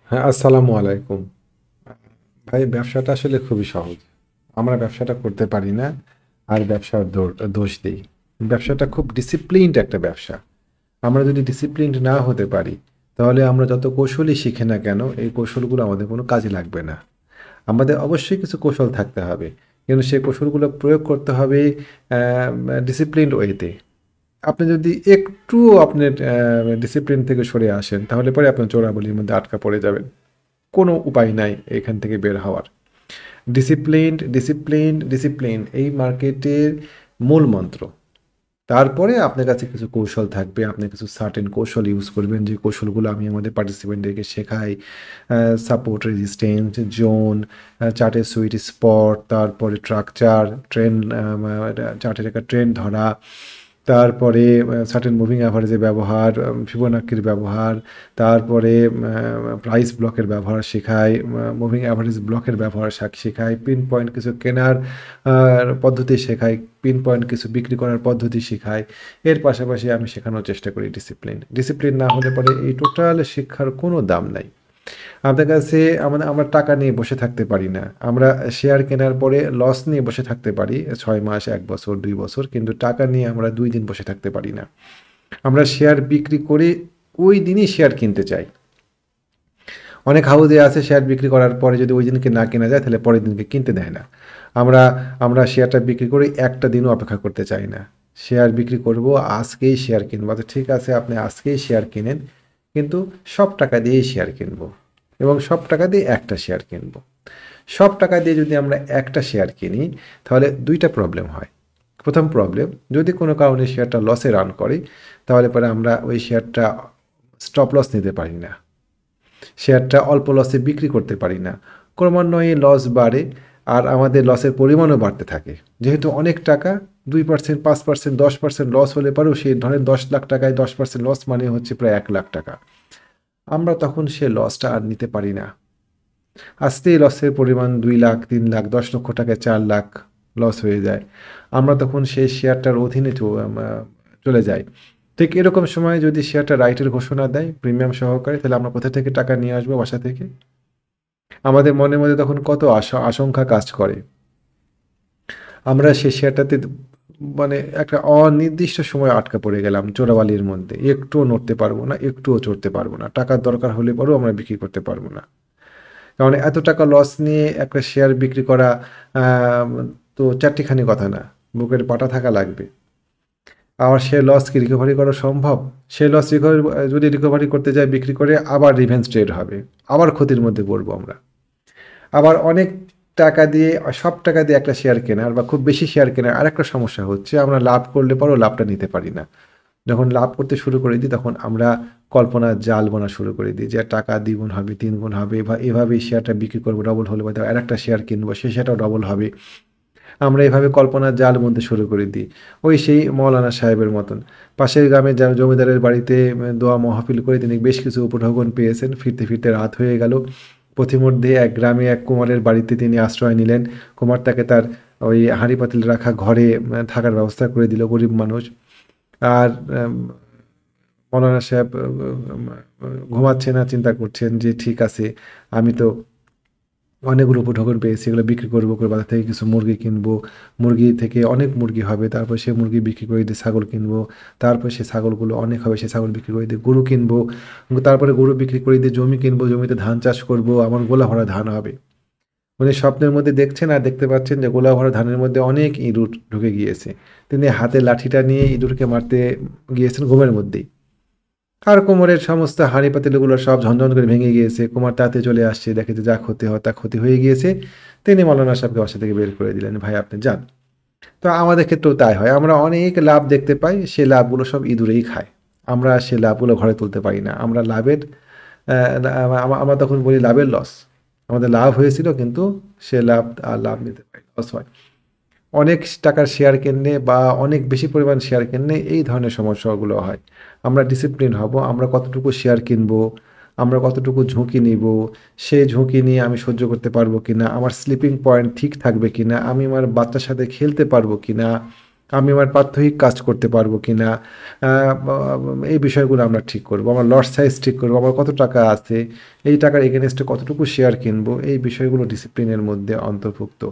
হ্যাঁ, আসসালামু আলাইকুম। ভাই, ব্যবসাটা আসলে খুবই সহজ। আমরা ব্যবসাটা করতে পারি না, আর ব্যবসার দোষ দিই। ব্যবসাটা খুব ডিসিপ্লিনড একটা ব্যবসা। আমরা যদি ডিসিপ্লিনড না হতে পারি, তাহলে আমরা যত কৌশলই শিখি না কেন, এই কৌশলগুলো আমাদের কোনো কাজে লাগবে না। আমাদের অবশ্যই কিছু কৌশল থাকতে হবে, কিন্তু সেই কৌশলগুলো প্রয়োগ করতে হবে ডিসিপ্লিনড ওয়েতে। আপনি যদি একটু আপনার ডিসিপ্লিন থেকে সরে আসেন, তাহলে পরে আপনার চোরাবালির মধ্যে আটকা পড়ে যাবেন। কোনো উপায় নাই এখান থেকে বের হওয়ার। ডিসিপ্লিনড, ডিসিপ্লিনড, ডিসিপ্লিন এই মার্কেটের মূল মন্ত্র। তারপরে আপনার কাছে কিছু কৌশল থাকবে, আপনি কিছু সার্টেন কৌশল ইউজ করবেন, যে কৌশলগুলো আমি আমাদের পার্টিসিপেন্টদেরকে শেখাই। সাপোর্ট, রেজিস্ট্যান্স, জোন, চার্টের সুইট স্পট, তারপরে স্ট্রাকচার, ট্রেন্ড, চার্টের একটা ট্রেন্ড ধরা, তারপরে সার্টেন মুভিং অ্যাভারেজের ব্যবহার, ফিবোনাক্কির ব্যবহার, তারপরে প্রাইস ব্লকের ব্যবহার শেখায়, মুভিং অ্যাভারেজ ব্লকের ব্যবহার শেখায়, পিন পয়েন্ট কিছু কেনার পদ্ধতি শেখায়, পিন পয়েন্ট কিছু বিক্রি করার পদ্ধতি শেখায়। এর পাশাপাশি আমি শেখানোর চেষ্টা করি ডিসিপ্লিন। ডিসিপ্লিন না হলে পরে এই টোটাল শিক্ষার কোনো দাম নাই। আমাদের কাছে আমরা টাকা নিয়ে বসে থাকতে পারি না। আমরা শেয়ার কেনার পরে লস নিয়ে বসে থাকতে পারি ৬ মাস, ১ বছর, ২ বছর। কিন্তু টাকা নিয়ে আমরা ২ দিন বসে থাকতে পারি না। আমরা শেয়ার বিক্রি করে ওই দিনই শেয়ার কিনতে চাই। অনেক হাউজে আছে শেয়ার বিক্রি করার পরে যদি ওই দিনকে না কেনা যায়, তাহলে পরের দিনকে কিনতে দেয় না। আমরা আমরা শেয়ারটা বিক্রি করে একটা দিনও অপেক্ষা করতে চাই না। শেয়ার বিক্রি করব, আজকেই শেয়ার কিনবো। আচ্ছা ঠিক আছে, আপনি আজকেই শেয়ার কিনেন, কিন্তু সব টাকা দিয়েই শেয়ার কিনবো, এবং সব টাকা দিয়ে একটা শেয়ার কিনবো। সব টাকা দিয়ে যদি আমরা একটা শেয়ার কিনি, তাহলে ২টা প্রবলেম হয়। প্রথম প্রবলেম, যদি কোনো কারণে শেয়ারটা লসে রান করে, তাহলে পরে আমরা ওই শেয়ারটা স্টপ লস নিতে পারি না। শেয়ারটা অল্প লসে বিক্রি করতে পারি না। ক্রমান্বয়ে লস বাড়ে, আর আমাদের লসের পরিমাণও বাড়তে থাকে। যেহেতু অনেক টাকা, 2%, 5%, 10% লস হলে পরেও, সেই ধরেন ১০ লাখ টাকায় 10% লস মানে হচ্ছে প্রায় ১ লাখ টাকা। আমরা তখন সে লসটা আর নিতে পারি না। আস্তেই লসের পরিমাণ ২ লাখ, ৩ লাখ, ১০ লক্ষ টাকায় ৪ লাখ লস হয়ে যায়। আমরা তখন সেই শেয়ারটার অধীনে চলে যাই। ঠিক এরকম সময় যদি শেয়ারটা রাইটের ঘোষণা দেয় প্রিমিয়াম সহকারে, তাহলে আমরা কোথা থেকে টাকা নিয়ে আসবো বাসা থেকে? আমাদের মনের মধ্যে তখন কত আশঙ্কা কাজ করে। আমরা সেই শেয়ারটাতে মানে একটা অনির্দিষ্ট সময় আটকা পড়ে গেলাম চোরাবালির মধ্যে। একটুও নড়তে পারবো না, একটুও চড়তে পারবো না। টাকার দরকার হলে পরেও আমরা বিক্রি করতে পারবো না। কারণ এত টাকা লস নিয়ে একটা শেয়ার বিক্রি করা আম তো চারটিখানি কথা না। বুকের পাটা থাকা লাগবে। আবার সে লস কি রিকভারি করা সম্ভব? সে লস যদি রিকভারি করতে যাই বিক্রি করে, আবার রিভেঞ্জ ট্রেড হবে। আবার ক্ষতির মধ্যে পড়বো আমরা। আবার অনেক টাকা দিয়ে, সব টাকা দিয়ে একটা শেয়ার কেনার বা খুব বেশি শেয়ার কেনার আরেকটা সমস্যা হচ্ছে, আমরা লাভ করলে পরেও লাভটা নিতে পারি না। যখন লাভ করতে শুরু করে দিই, তখন আমরা কল্পনার জাল বোনা শুরু করে দিই যে টাকা ২ গুণ হবে, ৩ গুণ হবে, বা এভাবেই শেয়ারটা বিক্রি করবো, ডবল হলে বা আরেকটা শেয়ার কিনবো, সে সেটাও ডবল হবে। আমরা এভাবে কল্পনার জাল বুনতে শুরু করে দিই। ওই সেই মৌলানা সাহেবের মতন। পাশের গ্রামে জমিদারের বাড়িতে দোয়া মাহফিল করে তিনি বেশ কিছু উপঢৌকন পেয়েছেন। ফিরতে, ফিরতে রাত হয়ে গেল। পথিমধ্যে এক গ্রামে এক কুমারের বাড়িতে তিনি আশ্রয় নিলেন। কুমার তাকে তার ওই হাঁড়ি পাতিল রাখা ঘরে থাকার ব্যবস্থা করে দিল, গরিব মানুষ। আর মৌলানা সাহেব ঘুমাচ্ছে না, চিন্তা করছেন যে ঠিক আছে, আমি তো অনেকগুলো উপঢৌকন পেয়েছি, এগুলো বিক্রি করবো, করে বাজার থেকে কিছু মুরগি কিনবো। মুরগি থেকে অনেক মুরগি হবে, তারপর সে মুরগি বিক্রি করে দিয়ে ছাগল কিনবো। তারপর সে ছাগলগুলো অনেক হবে, সে ছাগল বিক্রি করে দিয়ে গরু কিনবো। তারপরে গরু বিক্রি করে দিয়ে জমি কিনবো, জমিতে ধান চাষ করবো, আমার গোলা ভরা ধান হবে। উনি স্বপ্নের মধ্যে দেখছেন, আর দেখতে পাচ্ছেন যে গোলা ভরা ধানের মধ্যে অনেক ইঁদুর ঢুকে গিয়েছে। তিনি হাতে লাঠিটা নিয়ে ইঁদুরকে মারতে গিয়েছেন ঘুমের মধ্যেই। আর কোমরের সমস্ত হাঁড়ি পাতিলগুলো সব ঝনঝন করে ভেঙে গিয়েছে। কুমার তাড়াতাড়ি চলে আসছে, দেখে যে যা ক্ষতি হয় তা ক্ষতি হয়ে গিয়েছে। তিনি মৌলানা সাহেবকে বাসা থেকে বের করে দিলেন, ভাই আপনি যান। তো আমাদের ক্ষেত্রেও তাই হয়। আমরা অনেক লাভ দেখতে পাই, সে লাভগুলো সব ইঁদুরেই খায়। আমরা সে লাভগুলো ঘরে তুলতে পারি না। আমরা লাভের আমরা তখন বলি লাভের লস। আমাদের লাভ হয়েছিল, কিন্তু সে লাভ আর লাভ নিতে পারি, লস হয়। অনেক টাকার শেয়ার কিনলে বা অনেক বেশি পরিমাণ শেয়ার কিনলে এই ধরনের সমস্যাগুলো হয়। আমরা ডিসিপ্লিন হব, আমরা কতটুকু শেয়ার কিনবো, আমরা কতটুকু ঝুঁকি নিব, সেই ঝুঁকি নিয়ে আমি সহ্য করতে পারবো কিনা, আমার স্লিপিং পয়েন্ট ঠিক থাকবে কিনা, আমি আমার বাচ্চার সাথে খেলতে পারবো কিনা, আমি আমার প্রাত্যহিক কাজ করতে পারবো কিনা, এই বিষয়গুলো আমরা ঠিক করব। আমার লট সাইজ ঠিক করবো, আমার কত টাকা আছে, এই টাকার এগেনস্টে কতটুকু শেয়ার কিনবো, এই বিষয়গুলো ডিসিপ্লিনের মধ্যে অন্তর্ভুক্ত।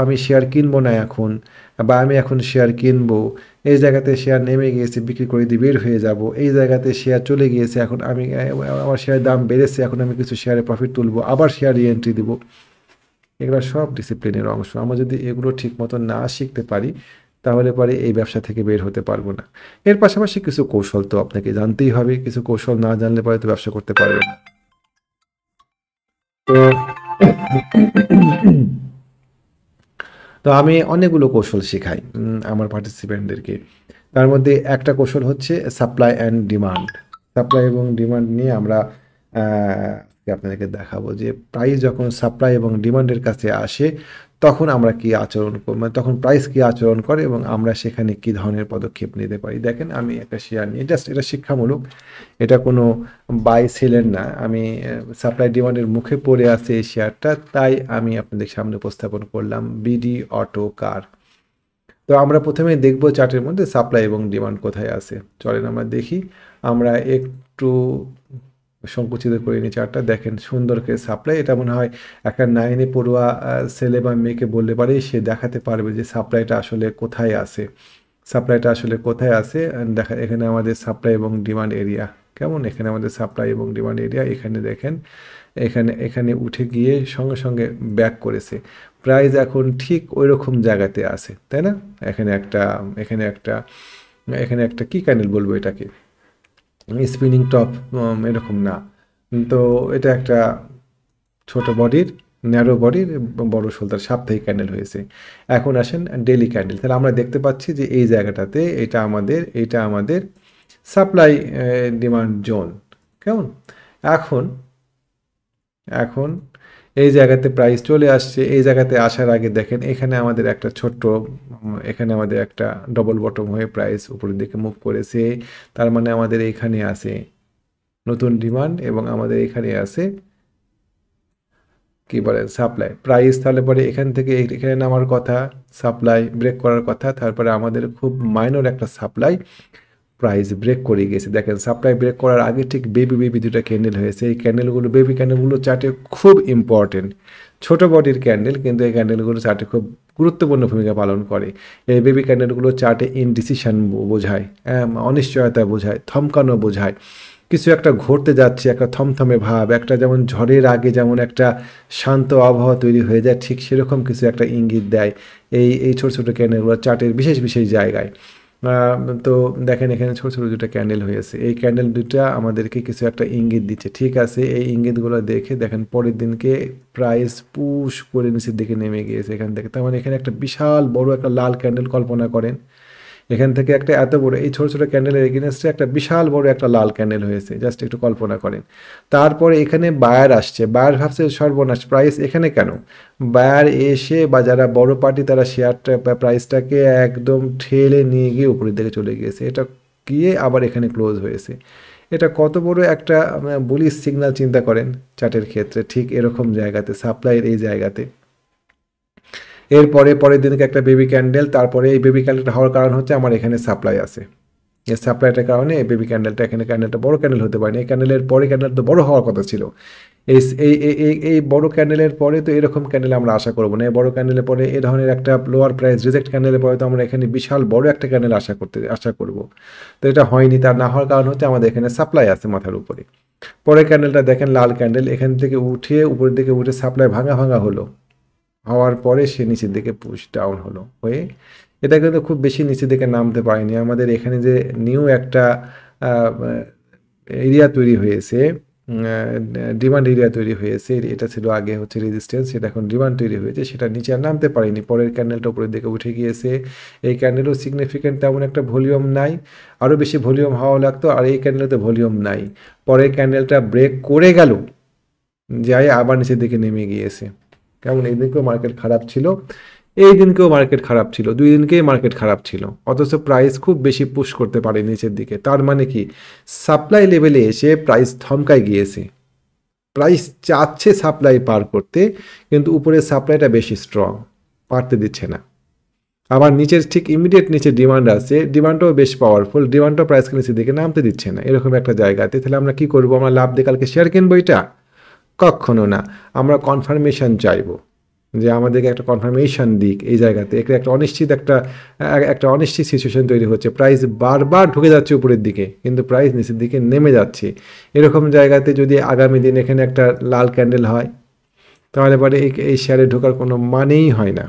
আমি শেয়ার কিনবো না এখন, বা আমি এখন শেয়ার কিনবো, এই জায়গাতে শেয়ার নেমে গিয়েছে বিক্রি করে দিয়ে বের হয়ে যাব, এই জায়গাতে শেয়ার চলে গিয়েছে, এখন আমি আমার শেয়ারের দাম বেড়েছে, এখন আমি কিছু শেয়ারে প্রফিট তুলবো, আবার শেয়ার রিএন্ট্রি দেবো। এগুলো সব ডিসিপ্লিনের অংশ। আমরা যদি এগুলো ঠিক মতো না শিখতে পারি, তাহলে পরে এই ব্যবসা থেকে বের হতে পারবো না। এর পাশাপাশি কিছু কৌশল তো আপনাকে জানতেই হবে, কিছু কৌশল না জানলে পরে তো ব্যবসা করতে পারবে না। তো তো আমি অনেকগুলো কৌশল শেখাই আমার পার্টিসিপেন্টদেরকে। তার মধ্যে একটা কৌশল হচ্ছে সাপ্লাই অ্যান্ড ডিমান্ড। সাপ্লাই এবং ডিমান্ড নিয়ে আমরা আপনাদেরকে দেখাবো যে প্রাইস যখন সাপ্লাই এবং ডিমান্ডের কাছে আসে, তখন আমরা কি আচরণ করব, মানে তখন প্রাইস কি আচরণ করে এবং আমরা সেখানে কি ধরনের পদক্ষেপ নিতে পারি। দেখেন, আমি একটা শেয়ার নিয়ে, জাস্ট এটা শিক্ষামূলক, এটা কোনো বাই সেলের না। আমি সাপ্লাই ডিমান্ডের মুখে পড়ে আছে এই শেয়ারটা, তাই আমি আপনাদের সামনে উপস্থাপন করলাম বিডি অটো কার। তো আমরা প্রথমে দেখব চার্টের মধ্যে সাপ্লাই এবং ডিমান্ড কোথায় আছে। চলেন আমরা দেখি। আমরা একটু সংকুচিত করে নিই চার্টটা। দেখেন, সুন্দর করে সাপ্লাই। এটা মনে হয় একটা 9-এ পড়ুয়া ছেলে বা মেয়েকে বললে পারে সে দেখাতে পারবে যে সাপ্লাইটা আসলে কোথায় আছে। সাপ্লাইটা আসলে কোথায় আছে দেখা, এখানে আমাদের সাপ্লাই এবং ডিমান্ড এরিয়া। কেমন, এখানে আমাদের সাপ্লাই এবং ডিমান্ড এরিয়া। এখানে দেখেন, এখানে এখানে উঠে গিয়ে সঙ্গে সঙ্গে ব্যাক করেছে। প্রাইস এখন ঠিক ওই রকম জায়গাতে আছে, তাই না? এখানে একটা এখানে একটা এখানে একটা কি ক্যান্ডেল বলবো এটাকে, স্পিনিং টপ এরকম না। তো এটা একটা ছোট বডির, ন্যারো বডির, বড় শোল্ডার সাপ্তাহিক ক্যান্ডেল হয়েছে। এখন আসেন ডেইলি ক্যান্ডেল। তাহলে আমরা দেখতে পাচ্ছি যে এই জায়গাটাতে এটা আমাদের সাপ্লাই ডিমান্ড জোন। কেমন? এখন এখন এই জায়গাতে প্রাইস চলে আসছে। এই জায়গাতে আসার আগে দেখেন, এখানে আমাদের একটা ছোট্ট, এখানে আমাদের একটা ডবল বটম হয়ে প্রাইস উপরের দিকে মুভ করেছে। তার মানে আমাদের এখানে আছে নতুন ডিমান্ড এবং আমাদের এখানে আছে কি বলে সাপ্লাই প্রাইস। তাহলে পরে এখান থেকে এখানে নামার কথা, সাপ্লাই ব্রেক করার কথা। তারপরে আমাদের খুব মাইনর একটা সাপ্লাই প্রাইস ব্রেক করে গেছে। দেখেন, সাপ্লাই ব্রেক করার আগে ঠিক বেবি দুটা ক্যান্ডেল হয়েছে। এই ক্যান্ডেলগুলো, বেবি ক্যান্ডেলগুলো চার্টে খুব ইম্পর্টেন্ট। ছোট বডির ক্যান্ডেল, কিন্তু এই ক্যান্ডেলগুলো চার্টে খুব গুরুত্বপূর্ণ ভূমিকা পালন করে। এই বেবি ক্যান্ডেলগুলো চার্টে ইনডিসিশন বোঝায়, অনিশ্চয়তা বোঝায়, থমকানো বোঝায়। কিছু একটা ঘটতে যাচ্ছে, একটা থমথমে ভাব, একটা যেমন ঝড়ের আগে যেমন একটা শান্ত আবহাওয়া তৈরি হয়ে যায়, ঠিক সেরকম কিছু একটা ইঙ্গিত দেয় এই ছোটো ছোটো ক্যান্ডেলগুলো চার্টের বিশেষ বিশেষ জায়গায়। তো দেখেন, এখানে ছোটো ছোটো দুটো ক্যান্ডেল হয়েছে। এই ক্যান্ডেল দুটা আমাদেরকে কিছু একটা ইঙ্গিত দিচ্ছে। ঠিক আছে, এই ইঙ্গিতগুলো দেখে দেখেন পরের দিনকে প্রাইস পুশ করে নিচের দিকে নেমে গিয়েছে এখান থেকে। তার মানে এখানে একটা বিশাল বড় একটা লাল ক্যান্ডেল কল্পনা করেন। এখান থেকে একটা এত বড়, এই ছোটো ছোটো ক্যান্ডেলের এগেনস্টে একটা বিশাল বড় একটা লাল ক্যান্ডেল হয়েছে, জাস্ট একটু কল্পনা করেন। তারপরে এখানে বায়ার আসছে। বায়ার ভাবছে সর্বনাশ, প্রাইস এখানে কেন? বায়ার এসে বা যারা বড় পার্টি তারা শেয়ারটা প্রাইসটাকে একদম ঠেলে নিয়ে গিয়ে উপরের দিকে চলে গিয়েছে। এটা গিয়ে আবার এখানে ক্লোজ হয়েছে। এটা কত বড় একটা বুলিশ সিগন্যাল চিন্তা করেন চার্টের ক্ষেত্রে। ঠিক এরকম জায়গাতে, সাপ্লাইয়ের এই জায়গাতে এরপরে পরের দিনকে একটা বেবি ক্যান্ডেল। তারপরে এই বেবি ক্যান্ডেলটা হওয়ার কারণ হচ্ছে আমার এখানে সাপ্লাই আছে। এই সাপ্লাইটার কারণে এই বেবি ক্যান্ডেলটা, এখানে ক্যান্ডেলটা বড় ক্যান্ডেল হতে পারেনি। এই ক্যান্ডেলের পরে ক্যান্ডেল তো বড় হওয়ার কথা ছিল। এই এই এই এই বড় ক্যান্ডেলের পরে তো এরকম ক্যান্ডেল আমরা আশা করবো না। এই বড় ক্যান্ডেলের পরে এই ধরনের একটা লোয়ার প্রাইস রিজেক্ট ক্যান্ডেলের পরে তো আমরা এখানে বিশাল বড় একটা ক্যান্ডেল আশা করব। তো এটা হয়নি। তার না হওয়ার কারণ হচ্ছে আমাদের এখানে সাপ্লাই আছে মাথার উপরে। পরের ক্যান্ডেলটা দেখেন, লাল ক্যান্ডেল, এখান থেকে উঠে উপরের দিকে উঠে সাপ্লাই ভাঙা হলো। হওয়ার পরে সে নিচের দিকে পুশ ডাউন হলো হয়ে, এটা কিন্তু খুব বেশি নিচের দিকে নামতে পারেনি। আমাদের এখানে যে নিউ একটা এরিয়া তৈরি হয়েছে, ডিমান্ড এরিয়া তৈরি হয়েছে, এটা ছিল আগে হচ্ছে রেজিস্ট্যান্স, সেটা এখন ডিমান্ড তৈরি হয়েছে, সেটা নিচে আর নামতে পারেনি। পরের ক্যান্ডেলটা উপরের দিকে উঠে গিয়েছে। এই ক্যান্ডেলও সিগনিফিক্যান্ট তেমন একটা ভলিউম নাই, আরও বেশি ভলিউম হওয়া লাগতো, আর এই ক্যান্ডেলতে ভলিউম নাই। পরের ক্যান্ডেলটা ব্রেক করে গেল, যাই আবার নিচের দিকে নেমে গিয়েছে। কেমন, এই দিনকেও মার্কেট খারাপ ছিল, এই দিনকেও মার্কেট খারাপ ছিল, 2 দিনকেই মার্কেট খারাপ ছিল, অথচ প্রাইস খুব বেশি পুশ করতে পারে নিচের দিকে। তার মানে কি, সাপ্লাই লেভেলে এসে প্রাইস থমকায় গিয়েছে। প্রাইস চাচ্ছে সাপ্লাই পার করতে, কিন্তু উপরের সাপ্লাইটা বেশি স্ট্রং, পারতে দিচ্ছে না। আবার নিচের ঠিক ইমিডিয়েট নিচে ডিমান্ড আছে, ডিমান্ডটাও বেশ পাওয়ারফুল, ডিমান্ডটাও প্রাইসকে নিচের দিকে নামতে দিচ্ছে না, এরকম একটা জায়গাতে তাহলে আমরা কি করব? আমরা লাভ দিয়ে কালকে শেয়ার কিনবো এটা? কখনো না। আমরা কনফার্মেশন চাইবো যে আমাদেরকে একটা কনফার্মেশন দিক এই জায়গাতে। এখানে একটা অনিশ্চিত একটা অনিশ্চিত সিচুয়েশন তৈরি হচ্ছে, প্রাইস বারবার ঢুকে যাচ্ছে উপরের দিকে কিন্তু প্রাইস নিচের দিকে নেমে যাচ্ছে। এরকম জায়গাতে যদি আগামী দিন এখানে একটা লাল ক্যান্ডেল হয় তাহলে পরে এই শেয়ারে ঢোকার কোনো মানেই হয় না।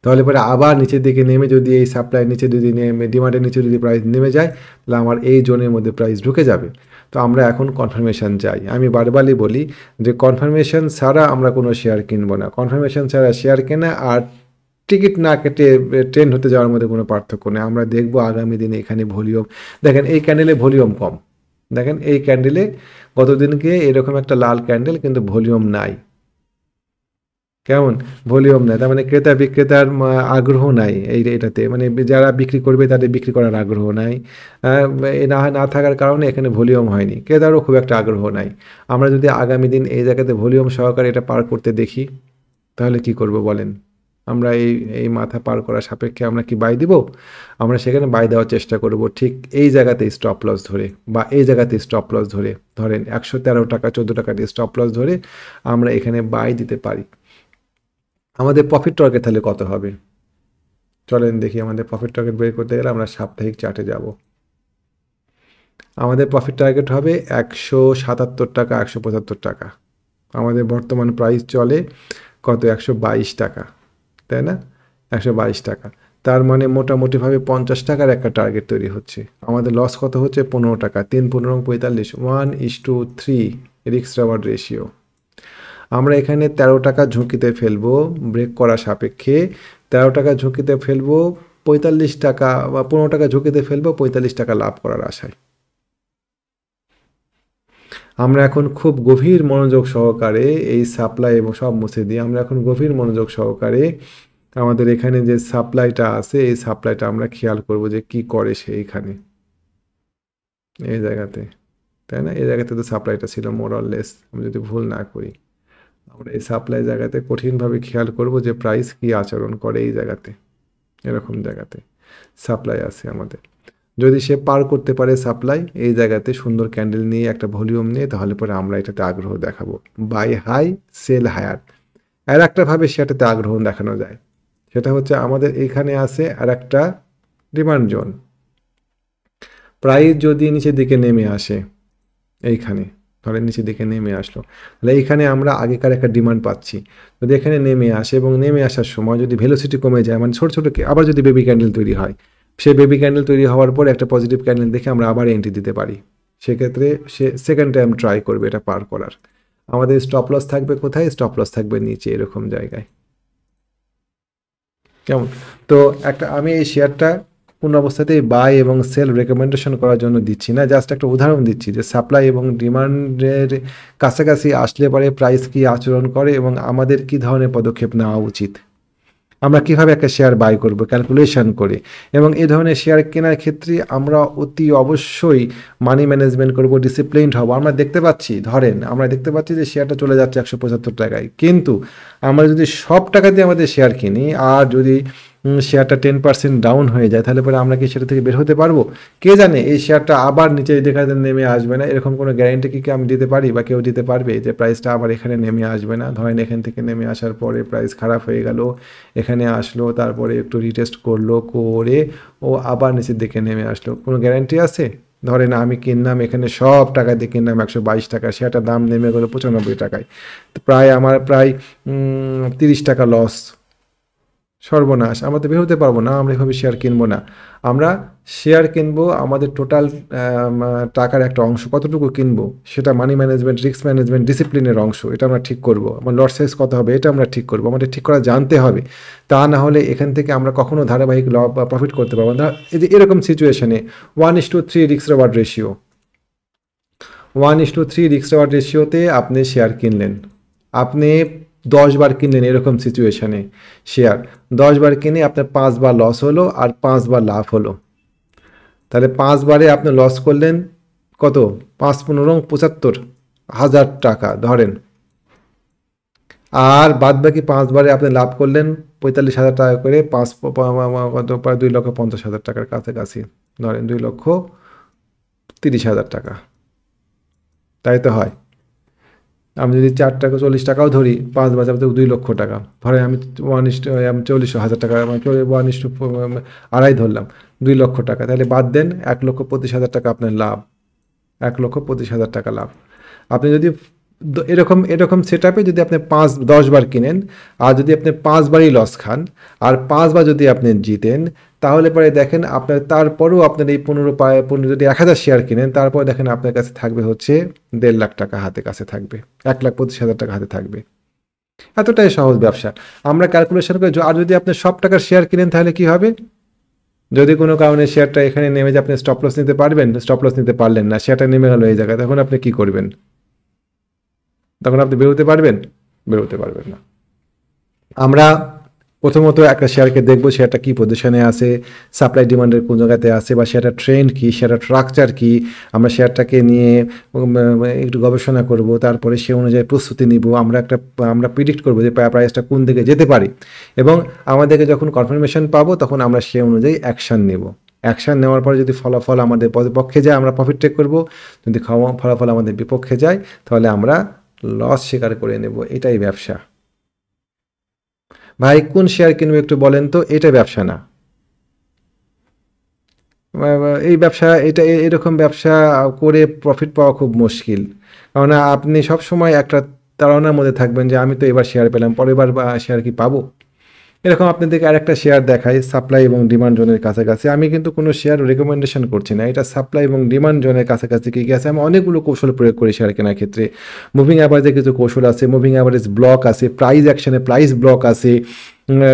তাহলে পরে আবার নিচের দিকে নেমে যদি এই সাপ্লাই নিচে যদি নেমে ডিমান্ডের নিচে যদি প্রাইস নেমে যায় তাহলে আমার এই জোনের মধ্যে প্রাইস ঢুকে যাবে। তো আমরা এখন কনফার্মেশন চাই। আমি বারবারই বলি যে কনফার্মেশন ছাড়া আমরা কোনো শেয়ার কিনবো না। কনফার্মেশন ছাড়া শেয়ার কেনা আর টিকিট না কেটে ট্রেন্ড হতে যাওয়ার মধ্যে কোনো পার্থক্য নেই। আমরা দেখব আগামী দিনে এখানে ভলিউম, দেখেন এই ক্যান্ডেলে ভলিউম কম, দেখেন এই ক্যান্ডেলে গতদিনকে এরকম একটা লাল ক্যান্ডেল কিন্তু ভলিউম নাই। কেমন? ভলিউম নাই, তার মানে ক্রেতা বিক্রেতার আগ্রহ নাই এটাতে, মানে যারা বিক্রি করবে তাদের বিক্রি করার আগ্রহ নাই। না থাকার কারণে এখানে ভলিউম হয়নি, ক্রেতারও খুব একটা আগ্রহ নাই। আমরা যদি আগামী দিন এই জায়গাতে ভলিউম সহকারে এটা পার করতে দেখি তাহলে কি করব বলেন? আমরা এই মাথা পার করার সাপেক্ষে আমরা কি বাই দিব? আমরা সেখানে বাই দেওয়ার চেষ্টা করব ঠিক এই জায়গাতে স্টপ লস ধরে, বা এই জায়গাতে স্টপ লস ধরে, ধরেন 113 টাকা 14 টাকা দিয়ে স্টপ লস ধরে আমরা এখানে বাই দিতে পারি। আমাদের প্রফিট টার্গেট তাহলে কত হবে? চলেন দেখি। আমাদের প্রফিট টার্গেট বের করতে গেলে আমরা সাপ্তাহিক চার্টে যাব। আমাদের প্রফিট টার্গেট হবে 177 টাকা 175 টাকা। আমাদের বর্তমান প্রাইস চলে কত? 122 টাকা, তাই না? 122 টাকা, তার মানে মোটামুটিভাবে 50 টাকার একটা টার্গেট তৈরি হচ্ছে। আমাদের লস কত হচ্ছে? 15 টাকা। 3 15 45, 1:3 রিস্ক রিওয়ার্ড রেশিও। আমরা এখানে 13 টাকা ঝুঁকিতে ফেলবো ব্রেক করা সাপেক্ষে, 13 টাকা ঝুঁকিতে ফেলবো 45 টাকা, বা 15 টাকা ঝুঁকিতে ফেলবো 45 টাকা লাভ করার আশায়। আমরা এখন খুব গভীর মনোযোগ সহকারে এই সাপ্লাই এবং সব মুছে দিয়ে আমরা এখন গভীর মনোযোগ সহকারে আমাদের এখানে যে সাপ্লাইটা আছে এই সাপ্লাইটা আমরা খেয়াল করব যে কি করে সে এইখানে এই জায়গাতে, তাই না? এই জায়গাতে তো সাপ্লাইটা ছিল মোর অর লেস, আমি যদি ভুল না করি। আমরা এই সাপ্লাই জায়গাতে কঠিনভাবে খেয়াল করব যে প্রাইস কি আচরণ করে এই জায়গাতে, এরকম জায়গাতে সাপ্লাই আছে আমাদের। যদি সে পার করতে পারে সাপ্লাই এই জায়গাতে সুন্দর ক্যান্ডেল নিয়ে একটা ভলিউম নিয়ে, তাহলে পরে আমরা এটাতে আগ্রহ দেখাবো। বাই হাই সেল হায়ার, আর একটাভাবে সেটাতে আগ্রহ দেখানো যায়, সেটা হচ্ছে আমাদের এখানে আছে আর একটা ডিমান্ড জোন। প্রাইস যদি নিচের দিকে নেমে আসে, এইখানে ধরেন নিচের দিকে নেমে আসলো, তাহলে এইখানে আমরা আগেকার একটা ডিমান্ড পাচ্ছি। যদি এখানে নেমে আসে এবং নেমে আসার সময় যদি ভেলোসিটি কমে যায়, মানে ছোটো ছোটো আবার যদি বেবি ক্যান্ডেল তৈরি হয়, সেই বেবি ক্যান্ডেল তৈরি হওয়ার পর একটা পজিটিভ ক্যান্ডেল দেখে আমরা আবার এন্ট্রি দিতে পারি। সেক্ষেত্রে সে সেকেন্ড টাইম ট্রাই করবে এটা পার করার। আমাদের স্টপ লস থাকবে কোথায়? স্টপ লস থাকবে নিচে এরকম জায়গায়। কেমন? তো আমি এই শেয়ারটা কোন অবস্থাতেই বাই এবং সেল রেকমেন্ডেশন করার জন্য দিচ্ছি না, জাস্ট একটা উদাহরণ দিচ্ছি যে সাপ্লাই এবং ডিমান্ডের কাছাকাছি আসলে পরে প্রাইস কি আচরণ করে এবং আমাদের কি ধরনের পদক্ষেপ নেওয়া উচিত, আমরা কিভাবে একটা শেয়ার বাই করব ক্যালকুলেশন করে। এবং এই ধরনের শেয়ার কেনার ক্ষেত্রে আমরা অতি অবশ্যই মানি ম্যানেজমেন্ট করব, ডিসিপ্লিনড হব। আমরা দেখতে পাচ্ছি যে শেয়ারটা চলে যাচ্ছে 175 টাকায়, কিন্তু আমরা যদি সব টাকা দিয়ে আমাদের শেয়ার কিনি আর যদি শেয়ারটা 10% ডাউন হয়ে যায় তাহলে পরে আমরা কি সেটা থেকে বের হতে পারবো? কে জানে এই শেয়ারটা আবার নিচে দেখা নেমে আসবে না, এরকম কোনো গ্যারান্টি কি আমি দিতে পারি বা কেউ দিতে পারবে যে প্রাইসটা আবার এখানে নেমে আসবে না? ধরেন এখান থেকে নেমে আসার পরে প্রাইস খারাপ হয়ে গেল, এখানে আসলো, তারপরে একটু রিটেস্ট করলো, করে ও আবার নিচের দিকে নেমে আসলো, কোনো গ্যারান্টি আছে? ধরেন আমি কিনলাম এখানে সব টাকা দিয়ে কিনলাম 122 টাকা, শেয়ারটার দাম নেমে গেলো 95 টাকায়, আমার প্রায় 30 টাকা লস, সর্বনাশ। আমরা তো বের হতে পারবো না, আমরা এভাবে শেয়ার কিনবো না। আমরা শেয়ার কিনবো আমাদের টোটাল টাকার একটা অংশ, কতটুকু কিনবো সেটা মানি ম্যানেজমেন্ট, রিস্ক ম্যানেজমেন্ট, ডিসিপ্লিনের অংশ, এটা আমরা ঠিক করবো। আমার লট সাইজ কত হবে এটা আমরা ঠিক করবো, আমাদের ঠিক করা জানতে হবে। তা না হলে এখান থেকে আমরা কখনো ধারাবাহিক লাভ বা প্রফিট করতে পারবো না। এই যে এরকম সিচুয়েশনে 1:3 risk reward ratio, 1:3 risk reward রেশিওতে আপনি শেয়ার কিনলেন, আপনি 10 বার কিনলেন, এরকম সিচুয়েশানে শেয়ার 10 বার কিনে আপনার 5 বার লস হলো আর 5 বার লাভ হলো, তাহলে 5 বারে আপনি লস করলেন কত? 5 15 75,000 টাকা ধরেন। আর বাদ বাকি 5 বারে আপনি লাভ করলেন 45,000 টাকা করে, কত প্রায় 2,50,000 টাকার কাছাকাছি, ধরেন 2,30,000 টাকা, তাই তো হয়। আমি যদি 4 টাকা 40 টাকাও ধরি, 5 বাজার 2 লক্ষ টাকা, ধরে আমি 40,000 টাকা, 1:2.5 ধরলাম, 2 লক্ষ টাকা, তাহলে বাদ দেন 1,25,000 টাকা আপনার লাভ, 1,25,000 টাকা লাভ। আপনি যদি এরকম এরকম সেট আপে যদি আপনি 5-10 বার কিনেন, আর যদি আপনি 5 বারই লস খান, আর 5 বার যদি আপনি জিতেন, তাহলে পরে দেখেন আপনার, তারপরেও আপনার এই 15 যদি 1,000 শেয়ার কিনেন, তারপর দেখেন আপনার কাছে থাকবে হচ্ছে 1.5 লাখ টাকা হাতে কাছে থাকবে, 1,25,000 টাকা হাতে থাকবে। এতটাই সহজ ব্যবসা। আমরা ক্যালকুলেশন করি, আর যদি আপনি সব টাকার শেয়ার কিনেন তাহলে কি হবে? যদি কোনো কারণে শেয়ারটা এখানে নেমে যায়, আপনি স্টপ লস নিতে পারবেন? স্টপ লস নিতে পারলেন না, শেয়ারটা নেমে গেল এই জায়গায়, তখন আপনি কি করবেন? তখন আপনি বেরোতে পারবেন? বেরোতে পারবেন না। আমরা প্রথমত একটা শেয়ারকে দেখবো শেয়ারটা কি পজিশনে আছে, সাপ্লাই ডিমান্ডের কোন জায়গাতে আছে, বা শেয়ারটা ট্রেন্ড কি, শেয়ারটা স্ট্রাকচার কি। আমরা শেয়ারটাকে নিয়ে একটু গবেষণা করব, তারপরে সে অনুযায়ী প্রস্তুতি নিব। আমরা প্রিডিক্ট করবো যে প্রাইসটা কোন দিকে যেতে পারে, এবং আমাদেরকে যখন কনফার্মেশন পাবো তখন আমরা সে অনুযায়ী অ্যাকশন নেব। অ্যাকশন নেওয়ার পরে যদি ফলাফল আমাদের পক্ষে যায়, আমরা প্রফিট টেক করব। যদি ফলাফল আমাদের বিপক্ষে যায়, তাহলে আমরা লস স্বীকার করে নেব। এটাই ব্যবসা। ভাই কোন শেয়ার কিনবো একটু বলেন তো? এটা ব্যবসা না। এই ব্যবসা, এরকম ব্যবসা করে প্রফিট পাওয়া খুব মুশকিল। কারণ আপনি সব সময় একটা তাড়নার মধ্যে থাকবেন যে আমি তো এবার শেয়ার পেলাম, পরের বার শেয়ার কি পাবো? এরকম আপনাদেরকে আরেকটা শেয়ার দেখাই, সাপ্লাই এবং ডিমান্ড জোনের কাছাকাছি। আমি কিন্তু কোনো শেয়ার রেকমেন্ডেশন করছি না, এটা সাপ্লাই এবং ডিমান্ড জোনের কাছাকাছি কি গেছে। আমি অনেকগুলো কৌশল প্রয়োগ করি শেয়ার কেনার ক্ষেত্রে। মুভিং অ্যাভারেজে কিছু কৌশল আছে, মুভিং অ্যাভারেজ ব্লক আছে, প্রাইস অ্যাকশনে প্রাইস ব্লক আছে,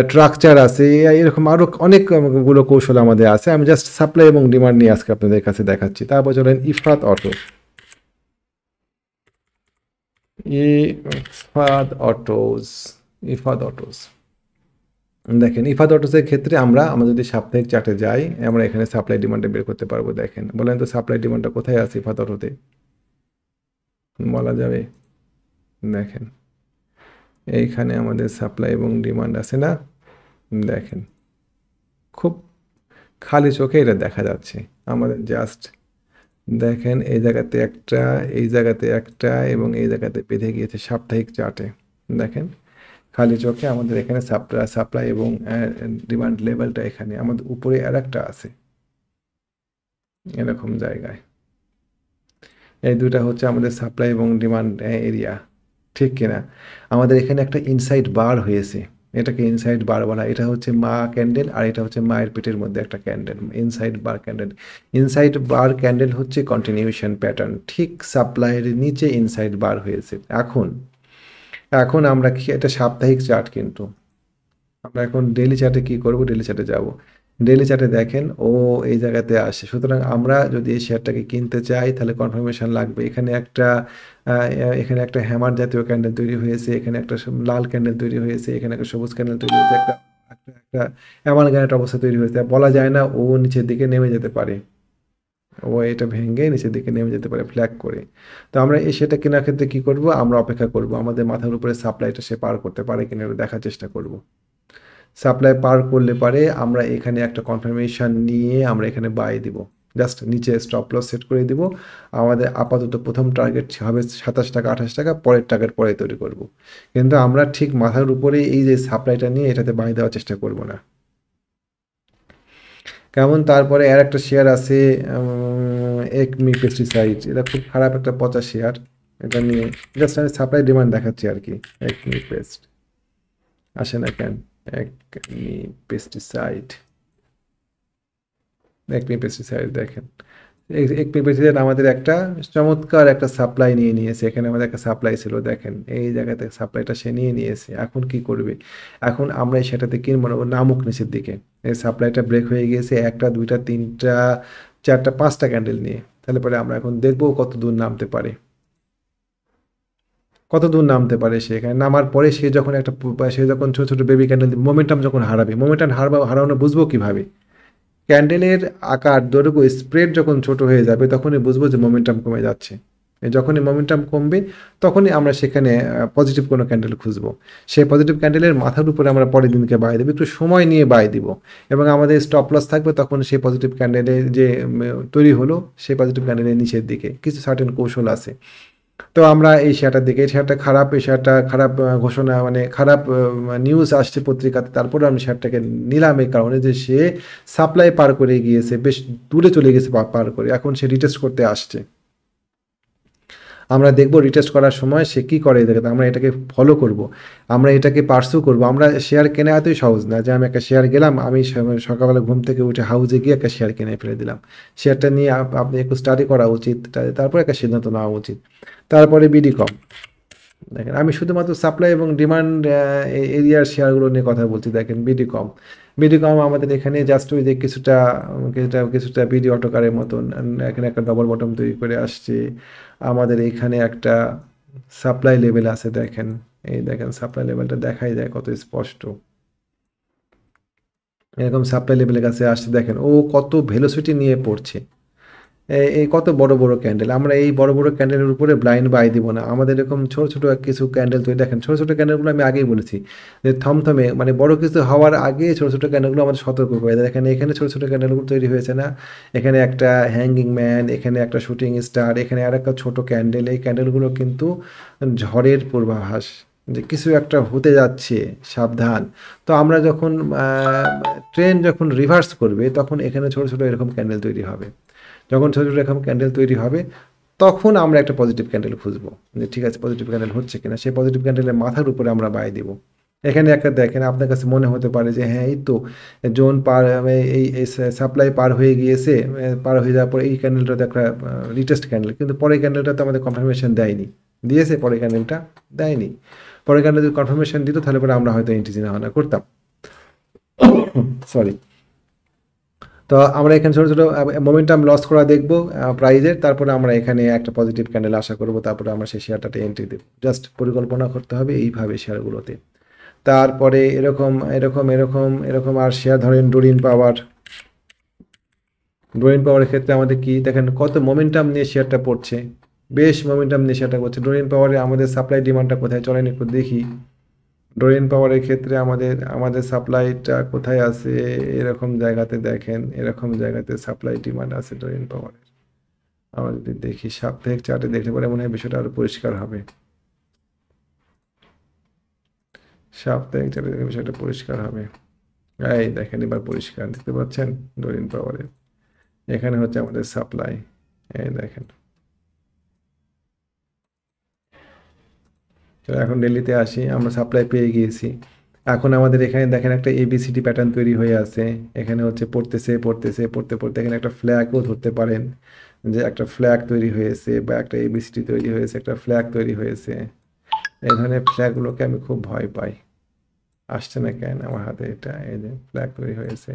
স্ট্রাকচার আছে, এরকম আরও অনেকগুলো কৌশল আমাদের আছে। আমি জাস্ট সাপ্লাই এবং ডিমান্ড নিয়ে আজকে আপনাদের কাছে দেখাচ্ছি। তারপর চলেন ইফাত অটো। ইফাত অটোস দেখেন, ইফাত অটোসের ক্ষেত্রে আমরা যদি সাপ্তাহিক চার্টে যাই, আমরা এখানে সাপ্লাই ডিমান্ডটা বের করতে পারবো। দেখেন, বলেন তো সাপ্লাই ডিমান্ডটা কোথায় আছে ইফাত অটোতে? বলা যাবে? দেখেন, এইখানে আমাদের সাপ্লাই এবং ডিমান্ড আছে না? দেখেন, খুব খালি চোখে এটা দেখা যাচ্ছে আমাদের। জাস্ট দেখেন, এই জায়গাতে একটা, এই জায়গাতে একটা, এবং এই জায়গাতে বেঁধে গিয়েছে সাপ্তাহিক চার্টে। দেখেন খালি চোখে আমাদের এখানে সাপ্লাই এবং ডিমান্ড লেভেলটা এখানে, আমাদের উপরে আর একটা আছে এরকম জায়গায়। এই দুটা হচ্ছে আমাদের সাপ্লাই এবং ডিমান্ড এরিয়া, ঠিক কিনা? আমাদের এখানে একটা ইনসাইড বার হয়েছে, এটাকে ইনসাইড বার বলা। এটা হচ্ছে মা ক্যান্ডেল, আর এটা হচ্ছে মায়ের পেটের মধ্যে একটা ক্যান্ডেল, ইনসাইড বার ক্যান্ডেল। ইনসাইড বার ক্যান্ডেল হচ্ছে কন্টিনিউশন প্যাটার্ন, ঠিক সাপ্লাইয়ের নিচে ইনসাইড বার হয়েছে। এখন আমরা কি, এটা সাপ্তাহিক চার্ট, কিন্তু আমরা এখন ডেইলি চার্টে কি করব? ডেইলি চার্টে যাব। ডেইলি চার্টে দেখেন ও এই জায়গাতে আসে। সুতরাং আমরা যদি এই শেয়ারটাকে কিনতে চাই, তাহলে কনফার্মেশন লাগবে। এখানে একটা হ্যামার জাতীয় ক্যান্ডেল তৈরি হয়েছে, এখানে একটা লাল ক্যান্ডেল তৈরি হয়েছে, এখানে একটা সবুজ ক্যান্ডেল তৈরি হয়েছে, একটা অ্যামালগামেট অবস্থা তৈরি হয়েছে। বলা যায় না ও নিচের দিকে নেমে যেতে পারে, ও এটা ভেঙে নিচের দিকে নেমে যেতে পারে ফ্ল্যাগ করে। তো আমরা সেটা কেনার ক্ষেত্রে কি করব? আমরা অপেক্ষা করব, আমাদের মাথার উপরে সাপ্লাইটা সে পার করতে পারে কিনা এটা দেখার চেষ্টা করব। সাপ্লাই পার করলে পারে আমরা এখানে একটা কনফার্মেশন নিয়ে আমরা এখানে বাই দিব, জাস্ট নিচে স্টপ লস সেট করে দিব। আমাদের আপাতত প্রথম টার্গেট হবে 27 টাকা 28 টাকা, পরের টার্গেট পরে তৈরি করব। কিন্তু আমরা ঠিক মাথার উপরে এই যে সাপ্লাইটা নিয়ে এটাতে বাই দেওয়ার চেষ্টা করব না, কেমন? তারপরে আর একটা শেয়ার আছে একমি পেস্টিসাইড, এটা খুব খারাপ একটা পচা শেয়ার। এটা নিয়ে জাস্ট আমি সাপ্লাই ডিমান্ড দেখাচ্ছি আর কি। একমি পেস্ট আসে না কেন? একমি পেস্টিসাইড, একমি পেস্টিসাইড দেখেন, একমি পেস্টিসাইড আমাদের একটা চমৎকার একটা সাপ্লাই নিয়ে নিয়েছে। এখানে আমাদের একটা সাপ্লাই ছিল, দেখেন এই জায়গাতে সাপ্লাইটা সে নিয়ে নিয়েছে। এখন কি করবে? এখন আমরা সেটাতে কিনবো না, নামুক নিচের দিকে। এই সাপ্লাইটা ব্রেক হয়ে গিয়েছে, একটা দুইটা তিনটা চারটা পাঁচটা ক্যান্ডেল নিয়ে। তাহলে পরে আমরা এখন দেখবো কত দূর নামতে পারে, কত দূর নামতে পারে সে। এখানে নামার পরে সে যখন ছোট ছোট বেবি ক্যান্ডেল মোমেন্টাম যখন হারাবে, হারানো বুঝবো কিভাবে? ক্যান্ডেলের আকার দৈর্ঘ্য স্প্রেড যখন ছোট হয়ে যাবে, তখনই বুঝবো যে মোমেন্টাম কমে যাচ্ছে। যখনই মোমেন্টাম কমবে তখনই আমরা সেখানে পজিটিভ কোনো ক্যান্ডেল খুঁজবো। সেই পজিটিভ ক্যান্ডেলের মাথার উপরে আমরা পরের দিনকে বাই দেবো, একটু সময় নিয়ে বাই দিব, এবং আমাদের স্টপ লস থাকবে তখন সেই পজিটিভ ক্যান্ডেলের যে তৈরি হলো সেই পজিটিভ ক্যান্ডেলের নিচের দিকে। কিছু সার্টেন কৌশল আছে। তো আমরা এই শেয়ারটার দিকে, এই শেয়ারটা খারাপ, এই শেয়ারটা খারাপ ঘোষণা, মানে খারাপ নিউজ আসছে পত্রিকাতে, তারপরে আমি শেয়ারটাকে নিলাম এই কারণে যে সে সাপ্লাই পার করে গিয়েছে, বেশ দূরে চলে গেছে পার করে, এখন সে রিটেস্ট করতে আসছে। আমরা দেখব রিটেস্ট করার সময় সে কী করে, দেখে আমরা এটাকে ফলো করব, আমরা এটাকে পার্সু করব। আমরা শেয়ার কেনা এতই সহজ না যে আমি একটা শেয়ার গেলাম, আমি সকালবেলা ঘুম থেকে উঠে হাউজে গিয়ে একটা শেয়ার কিনে ফেলে দিলাম। শেয়ারটা নিয়ে আপনি একটু স্টাডি করা উচিত, তারপর একটা সিদ্ধান্ত নেওয়া উচিত। তারপরে বিডিকম, দেখেন আমি শুধুমাত্র সাপ্লাই এবং ডিমান্ড এরিয়ার শেয়ারগুলো নিয়ে কথা বলছি। দেখেন বিডিকম, বিডিকম আমাদের এখানে জাস্ট ওই যে কিছুটা কিছুটা বিডি অটোকারের মতন এখানে একটা ডবল বটম তৈরি করে আসছে। আমাদের এখানে একটা সাপ্লাই লেভেল আছে, দেখেন এই দেখেন সাপ্লাই লেভেলটা দেখাই যায় কত স্পষ্ট, এরকম সাপ্লাই লেভেলের কাছে আসছে। দেখেন ও কত ভেলোসিটি নিয়ে পড়ছে, এই কত বড় বড় ক্যান্ডেল। আমরা এই বড় বড় ক্যান্ডেলের উপরে ব্লাইন্ড বাই দিব না, আমাদের এরকম ছোট ছোট কিছু ক্যান্ডেল তৈরি, দেখেন ছোট ছোট ক্যান্ডেলগুলো আমি আগেই বলেছি যে থমথমে, মানে বড় কিছু হওয়ার আগে ছোট ছোট ক্যান্ডেলগুলো আমাদের সতর্ক করে দেয়। দেখেন এখানে ছোট ছোট ক্যান্ডেলগুলো তৈরি হয়েছে না, এখানে একটা হ্যাঙ্গিং ম্যান, এখানে একটা শুটিং স্টার, এখানে আর একটা ছোটো ক্যান্ডেল। এই ক্যান্ডেলগুলো কিন্তু ঝড়ের পূর্বাভাস, যে কিছু একটা হতে যাচ্ছে, সাবধান। তো আমরা যখন ট্রেন যখন রিভার্স করবে তখন এখানে ছোট ছোট এরকম ক্যান্ডেল তৈরি হবে। যখন ছোটো ছোটো এরকম ক্যান্ডেল তৈরি হবে তখন আমরা একটা পজিটিভ ক্যান্ডেল খুঁজবো, যে ঠিক আছে পজিটিভ ক্যান্ডেল হচ্ছে কিনা, সেই পজিটিভ ক্যান্ডেলের মাথার উপরে আমরা বাই দিব। এখানে একটা দেখেন, আপনার কাছে মনে হতে পারে যে হ্যাঁ এই তো জোন পার, এই সাপ্লাই পার হয়ে গিয়েছে, পার হয়ে যাওয়ার পর এই ক্যান্ডেলটাতে একটা রিটেস্ট ক্যান্ডেল, কিন্তু পরের ক্যান্ডেলটা তো আমাদের কনফার্মেশন দেয়নি, দিয়েছে পরের ক্যান্ডেলটা দেয়নি। পরের ক্যান্ডেল যদি কনফার্মেশন দিত তাহলে পরে আমরা হয়তো এন্ট্রি নেওয়া করতাম, সরি। তো আমরা এখানে ছোটো ছোটো মোমেন্টাম লস করা দেখবো প্রাইজের, তারপরে আমরা এখানে একটা পজিটিভ ক্যান্ডেল আশা করব, তারপরে আমরা সেই শেয়ারটাতে এন্ট্রি দেবো। জাস্ট পরিকল্পনা করতে হবে এইভাবে শেয়ারগুলোতে। তারপরে এরকম এরকম এরকম এরকম আর শেয়ার ধরেন ডোরিন পাওয়ার, ডোরিন পাওয়ারের ক্ষেত্রে আমাদের কি দেখেন কত মোমেন্টাম নিয়ে শেয়ারটা পড়ছে, বেশ মোমেন্টাম নিয়ে শেয়ারটা করছে। ডোরিন পাওয়ারে আমাদের সাপ্লাই ডিমান্ডটা কোথায় চলেন একটু দেখি। ডোরিন পাওয়ারের ক্ষেত্রে আমাদের আমাদের সাপ্লাইটা কোথায় আছে, এরকম জায়গাতে দেখেন, এরকম জায়গাতে সাপ্লাই ডিমান্ড আছে ডোরিন পাওয়ারের। আমরা যদি দেখি সাপ্তাহিক চার্টে দেখতে পারে মনে হয় বিষয়টা আরো পরিষ্কার হবে। সাপ্তাহিক চার্টে দেখে বিষয়টা পরিষ্কার হবে। এই দেখেন এবার পরিষ্কার দেখতে পাচ্ছেন ডোরিন পাওয়ারের, এখানে হচ্ছে আমাদের সাপ্লাই, এই দেখেন। এখন দিল্লিতে আসি, আমরা সাপ্লাই পেয়ে গিয়েছি। এখন আমাদের এখানে দেখেন একটা এবিসিডি প্যাটার্ন তৈরি হয়ে আছে, এখানে হচ্ছে পড়তেছে পড়তেছে পড়তে পড়তে এখানে একটা ফ্ল্যাগও ধরতে পারেন, যে একটা ফ্ল্যাগ তৈরি হয়েছে বা একটা এবিসিডি তৈরি হয়েছে, একটা ফ্ল্যাগ তৈরি হয়েছে। এই ধরনের ফ্ল্যাগগুলোকে আমি খুব ভয় পাই। আসছে না কেন আমার হাতে, এটা এই যে ফ্ল্যাগ তৈরি হয়েছে,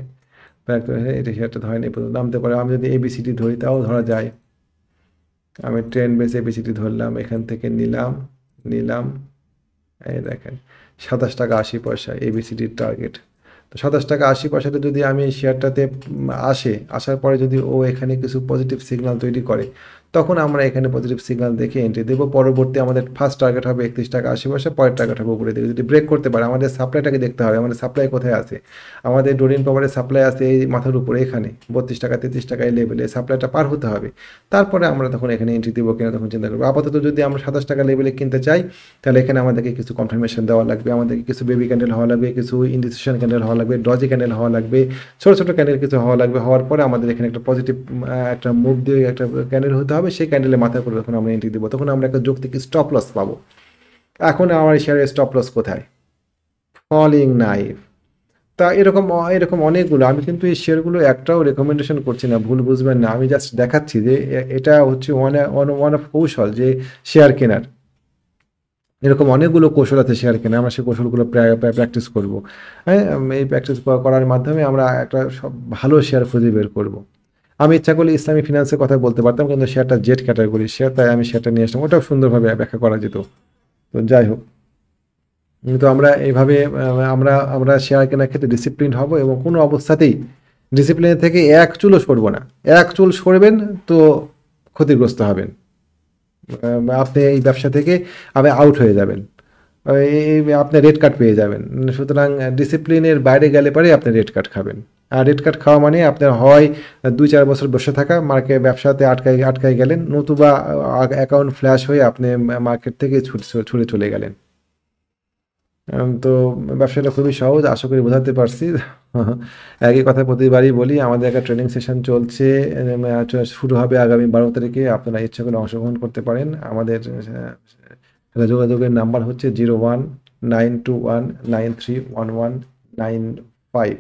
ফ্ল্যাগ তৈরি হয়ে এটা সেটা ধরেনি পর্যন্ত নামতে পারে। আমি যদি এবিসিডি ধরি তাও ধরা যায়। আমি ট্রেন বেস এবিসিডি ধরলাম, এখান থেকে নিলাম নিলাম, এই দেখেন 27 টাকা 80 পয়সা এবিসিডির টার্গেট। তো 27 টাকা 80 পয়সাতে যদি আমি এই শেয়ারটাতে আসার পরে যদি ও এখানে কিছু পজিটিভ সিগন্যাল তৈরি করে, তখন আমরা এখানে পজিটিভ সিগন্যাল দেখে এন্ট্রি দেবো। পরবর্তী আমাদের ফার্স্ট টার্গেট হবে 31 টাকা 80 পয়সা, পরের টার্গেট হবে উপরে দিকে। যদি ব্রেক করতে পারে, আমাদের সাপ্লাইটাকে দেখতে হবে, আমাদের সাপ্লাই কোথায় আছে। আমাদের ডোরিন পাওয়ারের সাপ্লাই আছে এই মাথার উপরে, এখানে 32 টাকা 33 টাকা এই লেভেলে সাপ্লাইটা পার হতে হবে। তারপরে আমরা তখন এখানে এন্ট্রি দেবো কিনা তখন চিন্তা করবো। আপাতত যদি আমরা 27 টাকা লেভেলে কিনতে চাই তাহলে এখানে আমাদেরকে কিছু কনফার্মেশন দেওয়া লাগবে, আমাদেরকে কিছু বেবি ক্যান্ডেল হওয়া লাগবে, কিছু ইন্ডিসিশন ক্যান্ডেল হওয়া লাগবে, ডজি ক্যান্ডেল হওয়া লাগবে, ছোটো ছোটো ক্যান্ডেল কিছু হওয়া লাগবে। হওয়ার পরে আমাদের এখানে একটা পজিটিভ একটা মুভ দিয়ে একটা ক্যান্ডেল হতে হবে, সেই ক্যান্ডেলের মাথায় করে তখন আমরা এন্ট্রি দেবো, তখন আমরা একটা যৌক্তিক স্টপ লস পাবো। এখন আমার শেয়ারের স্টপ লস কোথায়? Falling knife. তা এরকম এরকম অনেকগুলো, আমি কিন্তু এই শেয়ারগুলো একটাও রেকমেন্ডেশন করছি না, ভুল বুঝবেন না। আমি জাস্ট দেখাচ্ছি যে এটা হচ্ছে ওয়ান অফ কৌশল যে শেয়ার কেনার। এরকম অনেকগুলো কৌশল আছে শেয়ার কেনা, আমরা সেই কৌশলগুলো প্র্যাকটিস করব। হ্যাঁ, এই প্র্যাকটিস করার মাধ্যমে আমরা একটা সব ভালো শেয়ার খুঁজে বের করব। আমি ইচ্ছা করলে ইসলামী ফিনান্সের কথা বলতে পারতাম, কিন্তু শেয়ারটা জেড ক্যাটাগরির শেয়ার, তাই আমি শেয়ারটা নিয়ে আসলাম, ওটাও সুন্দরভাবে ব্যাখ্যা করা যেত। তো যাই হোক, তো আমরা এইভাবে আমরা আমরা শেয়ার কেনার ক্ষেত্রে ডিসিপ্লিন হব, এবং কোনো অবস্থাতেই ডিসিপ্লিনের থেকে এক চুলও সরবো না। এক চুল সরবেন তো ক্ষতিগ্রস্ত হবেন। আপনি এই ব্যবসা থেকে আপনি আউট হয়ে যাবেন। আপনি রেড কার্ড পেয়ে যাবেন। সুতরাং ডিসিপ্লিনের বাইরে গেলে পরে আপনি রেড কার্ড খাবেন। আর রেড কার্ড খাওয়া মানে আপনার হয় ২-৪ বছর বসে থাকা, ব্যবসাতে আটকায় গেলেন, নতুবা অ্যাকাউন্ট ফ্ল্যাশ হয়ে আপনি মার্কেট থেকে ছুটে চলে গেলেন। তো ব্যবসাটা খুবই সহজ, আশা করি বোঝাতে পারছি। একই কথা প্রতিবারই বলি, আমাদের একটা ট্রেনিং সেশন চলছে, শুরু হবে আগামী 12 তারিখে। আপনারা ইচ্ছা করে অংশগ্রহণ করতে পারেন। আমাদের যোগাযোগের নাম্বার হচ্ছে 019219311195।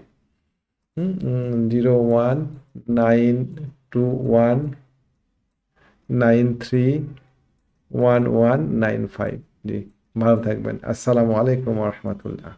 019219311195। জি, ভালো থাকবেন। আসসালামু আলাইকুম রহমতুল্লাহ।